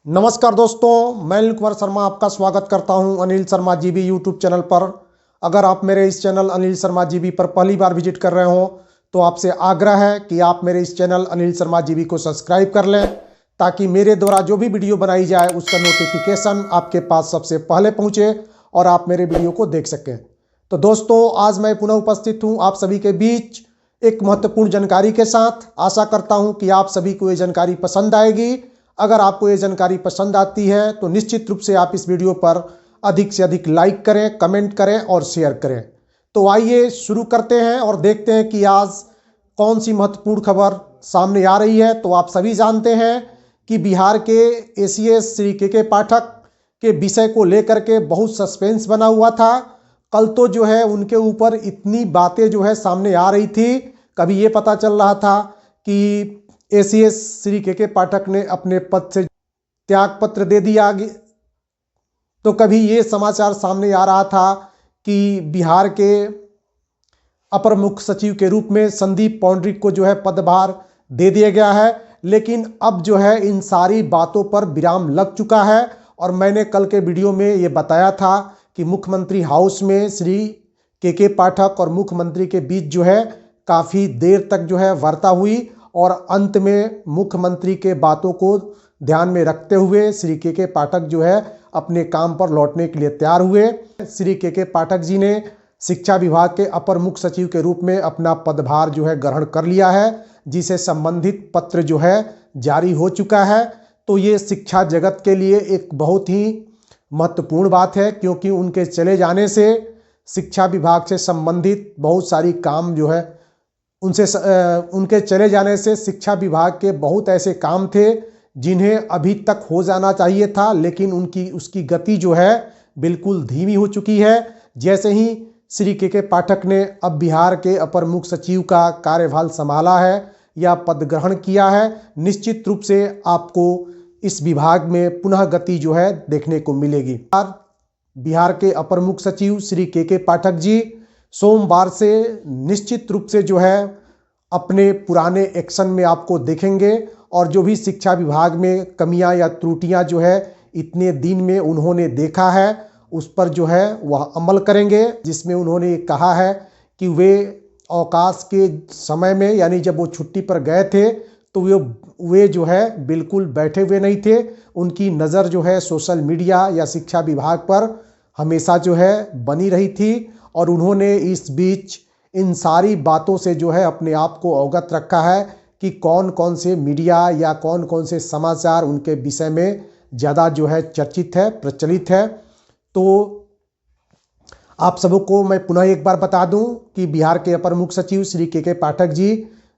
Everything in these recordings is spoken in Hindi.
नमस्कार दोस्तों, मैं अनिल कुमार शर्मा आपका स्वागत करता हूं Anil Sharma GB YouTube channel पर। अगर आप मेरे इस चैनल अनिल शर्मा जीबी पर पहली बार विजिट कर रहे हो तो आपसे आग्रह है कि आप मेरे इस चैनल अनिल शर्मा जीबी को सब्सक्राइब कर लें, ताकि मेरे द्वारा जो भी वीडियो बनाई जाए उसका नोटिफिकेशन आपके पास सबसे पहले पहुँचे और आप मेरे वीडियो को देख सकें। तो दोस्तों, आज मैं पुनः उपस्थित हूँ आप सभी के बीच एक महत्वपूर्ण जानकारी के साथ। आशा करता हूँ कि आप सभी को ये जानकारी पसंद आएगी। अगर आपको ये जानकारी पसंद आती है तो निश्चित रूप से आप इस वीडियो पर अधिक से अधिक लाइक करें, कमेंट करें और शेयर करें। तो आइए शुरू करते हैं और देखते हैं कि आज कौन सी महत्वपूर्ण खबर सामने आ रही है। तो आप सभी जानते हैं कि बिहार के एसीएस श्री के पाठक के विषय को लेकर के बहुत सस्पेंस बना हुआ था। कल तो जो है उनके ऊपर इतनी बातें जो है सामने आ रही थी। कभी ये पता चल रहा था कि एसीएस श्री के पाठक ने अपने पद से त्याग पत्र दे दिया, तो कभी ये समाचार सामने आ रहा था कि बिहार के अपर मुख्य सचिव के रूप में संदीप पौंडरिक को जो है पदभार दे दिया गया है। लेकिन अब जो है इन सारी बातों पर विराम लग चुका है और मैंने कल के वीडियो में ये बताया था कि मुख्यमंत्री हाउस में श्री के पाठक और मुख्यमंत्री के बीच जो है काफ़ी देर तक जो है वार्ता हुई और अंत में मुख्यमंत्री के बातों को ध्यान में रखते हुए श्री के पाठक जो है अपने काम पर लौटने के लिए तैयार हुए। श्री के पाठक जी ने शिक्षा विभाग के अपर मुख्य सचिव के रूप में अपना पदभार जो है ग्रहण कर लिया है, जिसे संबंधित पत्र जो है जारी हो चुका है। तो ये शिक्षा जगत के लिए एक बहुत ही महत्वपूर्ण बात है, क्योंकि उनके चले जाने से शिक्षा विभाग से संबंधित बहुत सारी काम जो है उनके चले जाने से शिक्षा विभाग के बहुत ऐसे काम थे जिन्हें अभी तक हो जाना चाहिए था, लेकिन उसकी गति जो है बिल्कुल धीमी हो चुकी है। जैसे ही श्री के पाठक ने अब बिहार के अपर मुख्य सचिव का कार्यभार संभाला है या पद ग्रहण किया है, निश्चित रूप से आपको इस विभाग में पुनः गति जो है देखने को मिलेगी। बिहार के अपर मुख्य सचिव श्री के पाठक जी सोमवार से निश्चित रूप से जो है अपने पुराने एक्शन में आपको देखेंगे और जो भी शिक्षा विभाग में कमियां या त्रुटियां जो है इतने दिन में उन्होंने देखा है उस पर जो है वह अमल करेंगे। जिसमें उन्होंने कहा है कि वे अवकाश के समय में, यानी जब वो छुट्टी पर गए थे, तो वे जो है बिल्कुल बैठे हुए नहीं थे। उनकी नज़र जो है सोशल मीडिया या शिक्षा विभाग पर हमेशा जो है बनी रही थी और उन्होंने इस बीच इन सारी बातों से जो है अपने आप को अवगत रखा है कि कौन कौन से मीडिया या कौन कौन से समाचार उनके विषय में ज़्यादा जो है चर्चित है, प्रचलित है। तो आप सबको मैं पुनः एक बार बता दूं कि बिहार के अपर मुख्य सचिव श्री के पाठक जी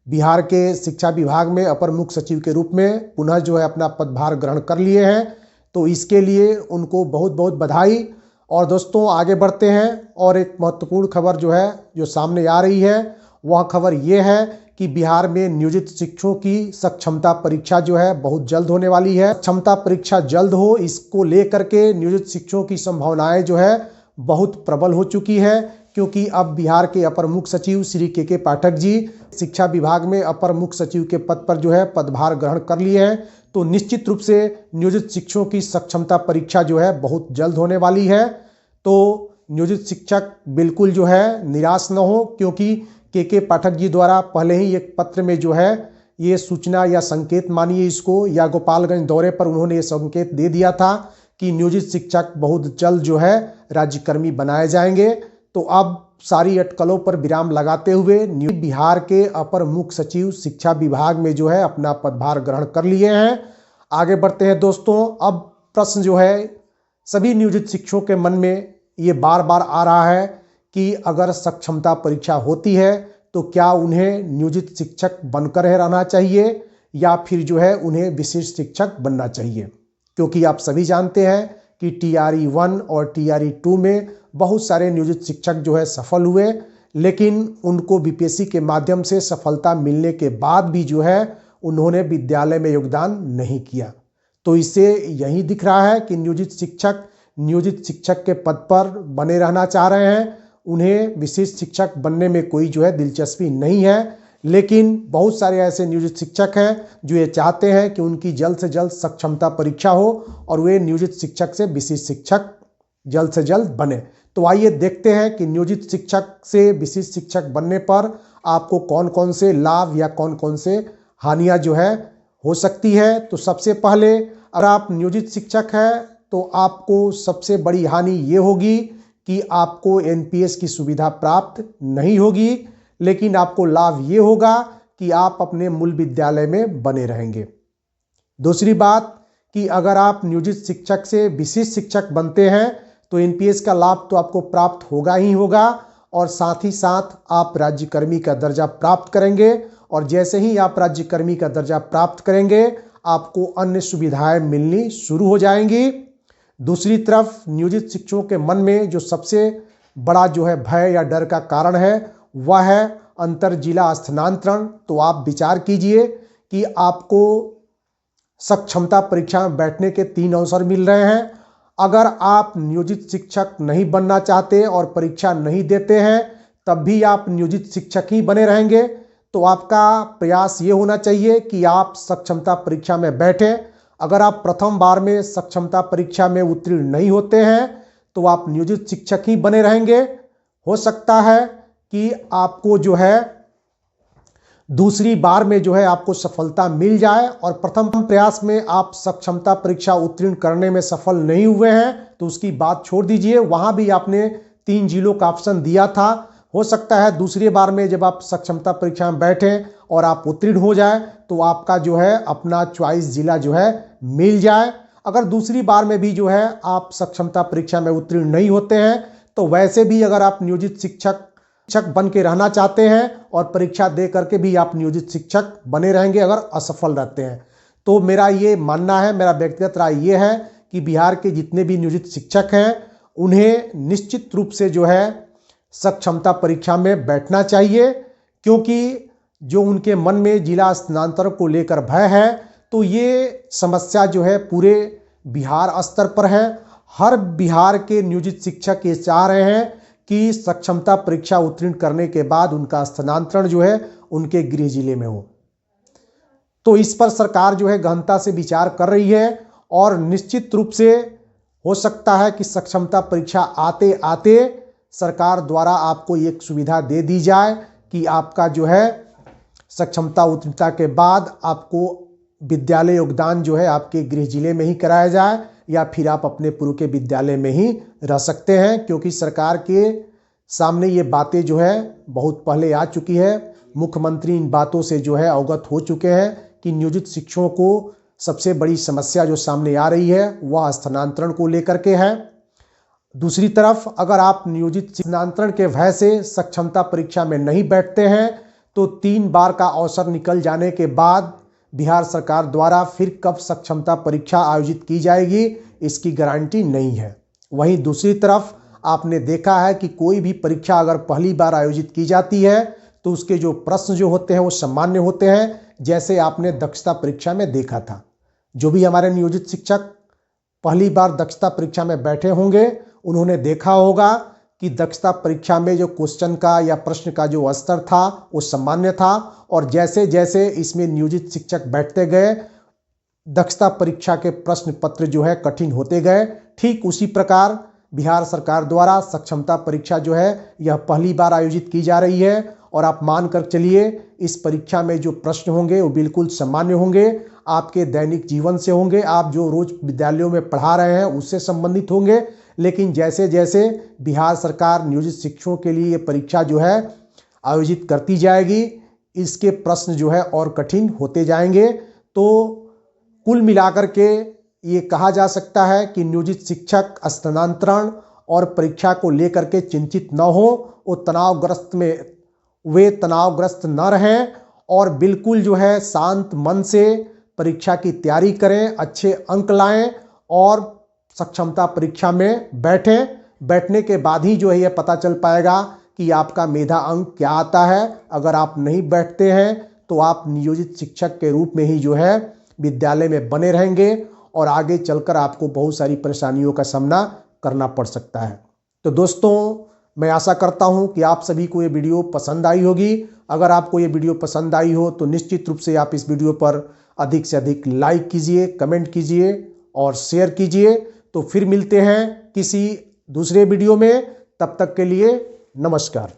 बिहार के शिक्षा विभाग में अपर मुख्य सचिव के रूप में पुनः जो है अपना पदभार ग्रहण कर लिए हैं। तो इसके लिए उनको बहुत बहुत बधाई। और दोस्तों, आगे बढ़ते हैं और एक महत्वपूर्ण खबर जो सामने आ रही है, वह खबर ये है कि बिहार में नियोजित शिक्षकों की सक्षमता परीक्षा जो है बहुत जल्द होने वाली है। क्षमता परीक्षा जल्द हो, इसको लेकर के नियोजित शिक्षकों की संभावनाएं जो है बहुत प्रबल हो चुकी है, क्योंकि अब बिहार के अपर मुख्य सचिव श्री के पाठक जी शिक्षा विभाग में अपर मुख्य सचिव के पद पर जो है पदभार ग्रहण कर लिए हैं। तो निश्चित रूप से नियोजित शिक्षकों की सक्षमता परीक्षा जो है बहुत जल्द होने वाली है। तो नियोजित शिक्षक बिल्कुल जो है निराश न हो, क्योंकि के पाठक जी द्वारा पहले ही एक पत्र में जो है ये सूचना या संकेत मानिए इसको, या गोपालगंज दौरे पर उन्होंने ये संकेत दे दिया था कि नियोजित शिक्षक बहुत जल्द जो है राज्यकर्मी बनाए जाएंगे। तो अब सारी अटकलों पर विराम लगाते हुए बिहार के अपर मुख्य सचिव शिक्षा विभाग में जो है अपना पदभार ग्रहण कर लिए हैं। आगे बढ़ते हैं दोस्तों। अब प्रश्न जो है सभी नियोजित शिक्षकों के मन में ये बार बार आ रहा है कि अगर सक्षमता परीक्षा होती है तो क्या उन्हें नियोजित शिक्षक बनकर रहना चाहिए या फिर जो है उन्हें विशिष्ट शिक्षक बनना चाहिए। क्योंकि आप सभी जानते हैं कि TRE 1 और TRE 2 में बहुत सारे नियोजित शिक्षक जो है सफल हुए, लेकिन उनको बीपीएससी के माध्यम से सफलता मिलने के बाद भी जो है उन्होंने विद्यालय में योगदान नहीं किया। तो इससे यही दिख रहा है कि नियोजित शिक्षक के पद पर बने रहना चाह रहे हैं, उन्हें विशिष्ट शिक्षक बनने में कोई जो है दिलचस्पी नहीं है। लेकिन बहुत सारे ऐसे नियोजित शिक्षक हैं जो ये चाहते हैं कि उनकी जल्द से जल्द सक्षमता परीक्षा हो और वे नियोजित शिक्षक से विशिष्ट शिक्षक जल्द से जल्द बने। तो आइए देखते हैं कि नियोजित शिक्षक से विशिष्ट शिक्षक बनने पर आपको कौन कौन से लाभ या कौन कौन से हानियां जो है हो सकती है। तो सबसे पहले अगर आप नियोजित शिक्षक हैं तो आपको सबसे बड़ी हानि ये होगी कि आपको एनपीएस की सुविधा प्राप्त नहीं होगी, लेकिन आपको लाभ ये होगा कि आप अपने मूल विद्यालय में बने रहेंगे। दूसरी बात कि अगर आप नियोजित शिक्षक से विशिष्ट शिक्षक बनते हैं तो एनपीएस का लाभ तो आपको प्राप्त होगा ही होगा और साथ ही साथ आप राज्यकर्मी का दर्जा प्राप्त करेंगे और जैसे ही आप राज्यकर्मी का दर्जा प्राप्त करेंगे आपको अन्य सुविधाएं मिलनी शुरू हो जाएंगी। दूसरी तरफ नियोजित शिक्षकों के मन में जो सबसे बड़ा जो है भय या डर का कारण है वह है अंतर जिला स्थानांतरण। तो आप विचार कीजिए कि आपको सक्षमता परीक्षा में बैठने के 3 अवसर मिल रहे हैं। अगर आप नियोजित शिक्षक नहीं बनना चाहते और परीक्षा नहीं देते हैं तब भी आप नियोजित शिक्षक ही बने रहेंगे। तो आपका प्रयास ये होना चाहिए कि आप सक्षमता परीक्षा में बैठें। अगर आप प्रथम बार में सक्षमता परीक्षा में उत्तीर्ण नहीं होते हैं तो आप नियोजित शिक्षक ही बने रहेंगे। हो सकता है कि आपको जो है दूसरी बार में जो है आपको सफलता मिल जाए और प्रथम प्रयास में आप सक्षमता परीक्षा उत्तीर्ण करने में सफल नहीं हुए हैं तो उसकी बात छोड़ दीजिए, वहां भी आपने 3 जिलों का ऑप्शन दिया था। हो सकता है दूसरी बार में जब आप सक्षमता परीक्षा में बैठें और आप उत्तीर्ण हो जाए तो आपका जो है अपना चॉइस जिला जो है मिल जाए। अगर दूसरी बार में भी जो है आप सक्षमता परीक्षा में उत्तीर्ण नहीं होते हैं तो वैसे भी अगर आप नियोजित शिक्षक बन के रहना चाहते हैं और परीक्षा दे करके भी आप नियोजित शिक्षक बने रहेंगे अगर असफल रहते हैं। तो मेरा ये मानना है, मेरा व्यक्तिगत राय ये है कि बिहार के जितने भी नियोजित शिक्षक हैं उन्हें निश्चित रूप से जो है सक्षमता परीक्षा में बैठना चाहिए, क्योंकि जो उनके मन में जिला स्थानांतरण को लेकर भय है तो ये समस्या जो है पूरे बिहार स्तर पर है। हर बिहार के नियोजित शिक्षक ये चाह रहे हैं कि सक्षमता परीक्षा उत्तीर्ण करने के बाद उनका स्थानांतरण जो है उनके गृह जिले में हो। तो इस पर सरकार जो है गहनता से विचार कर रही है और निश्चित रूप से हो सकता है कि सक्षमता परीक्षा आते आते सरकार द्वारा आपको एक सुविधा दे दी जाए कि आपका जो है सक्षमता उत्तीर्णता के बाद आपको विद्यालय योगदान जो है आपके गृह जिले में ही कराया जाए या फिर आप अपने पूर्व के विद्यालय में ही रह सकते हैं, क्योंकि सरकार के सामने ये बातें जो है बहुत पहले आ चुकी है। मुख्यमंत्री इन बातों से जो है अवगत हो चुके हैं कि नियोजित शिक्षकों को सबसे बड़ी समस्या जो सामने आ रही है वह स्थानांतरण को लेकर के है। दूसरी तरफ अगर आप नियोजित स्थानांतरण के भय से सक्षमता परीक्षा में नहीं बैठते हैं तो 3 बार का अवसर निकल जाने के बाद बिहार सरकार द्वारा फिर कब सक्षमता परीक्षा आयोजित की जाएगी इसकी गारंटी नहीं है। वहीं दूसरी तरफ आपने देखा है कि कोई भी परीक्षा अगर पहली बार आयोजित की जाती है तो उसके जो प्रश्न जो होते हैं वो सामान्य होते हैं, जैसे आपने दक्षता परीक्षा में देखा था। जो भी हमारे नियोजित शिक्षक पहली बार दक्षता परीक्षा में बैठे होंगे उन्होंने देखा होगा कि दक्षता परीक्षा में जो क्वेश्चन का या प्रश्न का जो स्तर था वो सामान्य था और जैसे जैसे इसमें नियोजित शिक्षक बैठते गए दक्षता परीक्षा के प्रश्न पत्र जो है कठिन होते गए। ठीक उसी प्रकार बिहार सरकार द्वारा सक्षमता परीक्षा जो है यह पहली बार आयोजित की जा रही है और आप मान कर चलिए इस परीक्षा में जो प्रश्न होंगे वो बिल्कुल सामान्य होंगे, आपके दैनिक जीवन से होंगे, आप जो रोज विद्यालयों में पढ़ा रहे हैं उससे संबंधित होंगे। लेकिन जैसे जैसे बिहार सरकार नियोजित शिक्षकों के लिए ये परीक्षा जो है आयोजित करती जाएगी इसके प्रश्न जो है और कठिन होते जाएंगे। तो कुल मिलाकर के ये कहा जा सकता है कि नियोजित शिक्षक स्थानांतरण और परीक्षा को लेकर के चिंतित न हो, वे तनावग्रस्त न रहें और बिल्कुल जो है शांत मन से परीक्षा की तैयारी करें, अच्छे अंक लाएं और सक्षमता परीक्षा में बैठने के बाद ही जो है यह पता चल पाएगा कि आपका मेधा अंक क्या आता है। अगर आप नहीं बैठते हैं तो आप नियोजित शिक्षक के रूप में ही जो है विद्यालय में बने रहेंगे और आगे चलकर आपको बहुत सारी परेशानियों का सामना करना पड़ सकता है। तो दोस्तों मैं आशा करता हूं कि आप सभी को ये वीडियो पसंद आई होगी। अगर आपको ये वीडियो पसंद आई हो तो निश्चित रूप से आप इस वीडियो पर अधिक से अधिक लाइक कीजिए, कमेंट कीजिए और शेयर कीजिए। तो फिर मिलते हैं किसी दूसरे वीडियो में, तब तक के लिए नमस्कार।